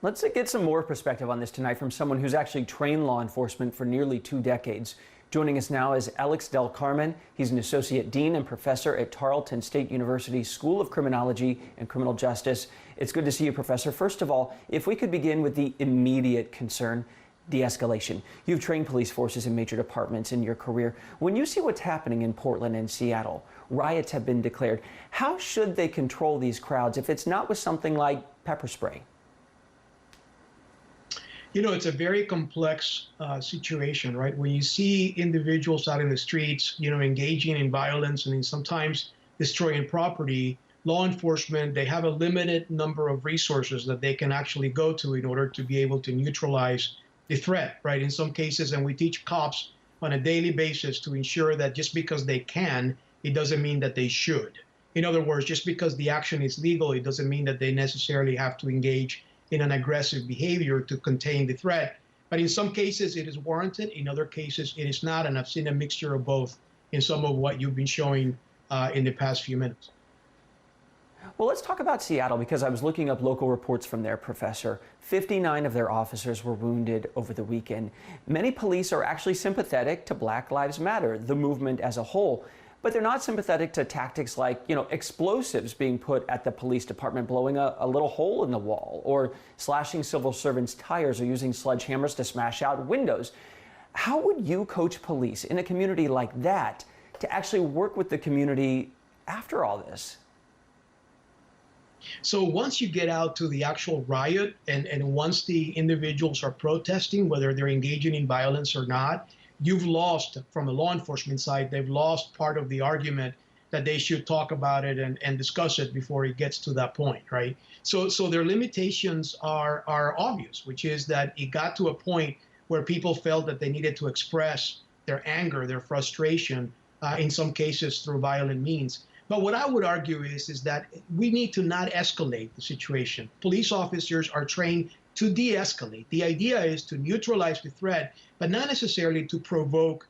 Let's get some more perspective on this tonight from someone who's actually trained law enforcement for nearly 2 decades. Joining us now is Alex Del Carmen. He's an associate dean and professor at Tarleton State University School of Criminology and Criminal Justice. It's good to see you, Professor. First of all, if we could begin with the immediate concern, de-escalation. You've trained police forces in major departments in your career. When you see what's happening in Portland and Seattle, riots have been declared. How should they control these crowds if it's not with something like pepper spray? You know, it's a very complex situation, right? When you see individuals out in the streets, engaging in violence and sometimes destroying property, law enforcement, they have a limited number of resources that they can actually go to in order to be able to neutralize the threat, right? In some cases, and we teach cops on a daily basis to ensure that just because they can, it doesn't mean that they should. In other words, just because the action is legal, it doesn't mean that they necessarily have to engage in an aggressive behavior to contain the threat. But in some cases, it is warranted. In other cases, it is not. And I've seen a mixture of both in some of what you've been showing in the past few minutes. Well, let's talk about Seattle, because I was looking up local reports from there, Professor. 59 of their officers were wounded over the weekend. Many police are actually sympathetic to Black Lives Matter, the movement as a whole. But they're not sympathetic to tactics like, explosives being put at the police department, blowing a little hole in the wall, or slashing civil servants' tires, or using sledgehammers to smash out windows. How would you coach police in a community like that to actually work with the community after all this? So once you get out to the actual riot and once the individuals are protesting, whether they're engaging in violence or not, you've lost, from a law enforcement side, they've lost part of the argument that they should talk about it and discuss it before it gets to that point, right? So their limitations are obvious, which is that it got to a point where people felt that they needed to express their anger, their frustration, in some cases through violent means. But what I would argue is that we need to not escalate the situation. Police officers are trained to de-escalate. The idea is to neutralize the threat, but not necessarily to provoke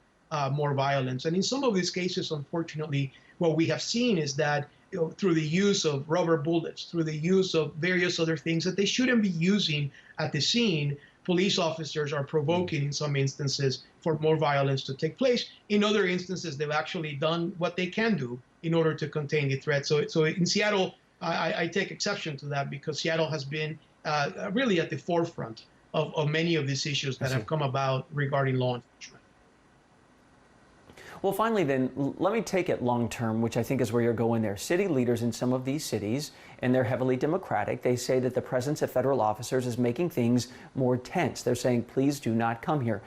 more violence. And in some of these cases, unfortunately, what we have seen is that through the use of rubber bullets, through the use of various other things that they shouldn't be using at the scene, police officers are provoking, in some instances, for more violence to take place. In other instances, they've actually done what they can do in order to contain the threat. So in Seattle, I take exception to that, because Seattle has been really at the forefront of many of these issues that have come about regarding law enforcement. Well, finally then, let me take it long term, which I think is where you're going there. City leaders in some of these cities, and they're heavily Democratic, they say that the presence of federal officers is making things more tense. They're saying, please do not come here.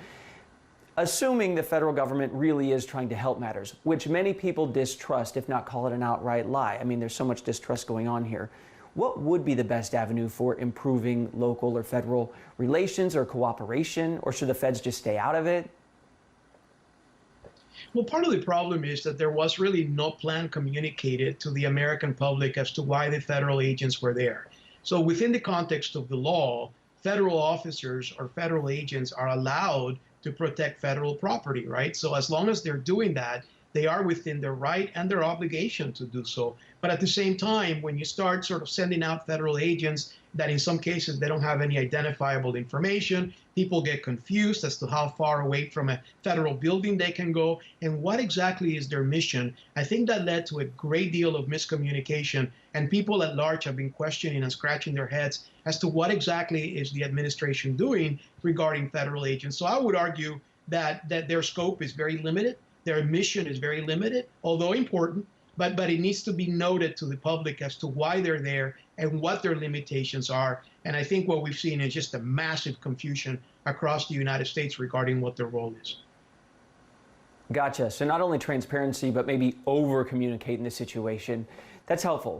Assuming the federal government really is trying to help matters, which many people distrust, if not call it an outright lie. I mean, there's so much distrust going on here. What would be the best avenue for improving local or federal relations or cooperation, or should the feds just stay out of it? Well, part of the problem is that there was really no plan communicated to the American public as to why the federal agents were there. So within the context of the law, federal officers or federal agents are allowed to protect federal property, right? So as long as they're doing that, they are within their right and their obligation to do so. But at the same time, when you start sort of sending out federal agents that in some cases they don't have any identifiable information, people get confused as to how far away from a federal building they can go and what exactly is their mission. I think that led to a great deal of miscommunication, and people at large have been questioning and scratching their heads as to what exactly is the administration doing regarding federal agents. So I would argue that their scope is very limited. Their mission is very limited, although important, but it needs to be noted to the public as to why they're there and what their limitations are. And I think what we've seen is just a massive confusion across the United States regarding what their role is. Gotcha. So not only transparency, but maybe over-communicating the situation. That's helpful.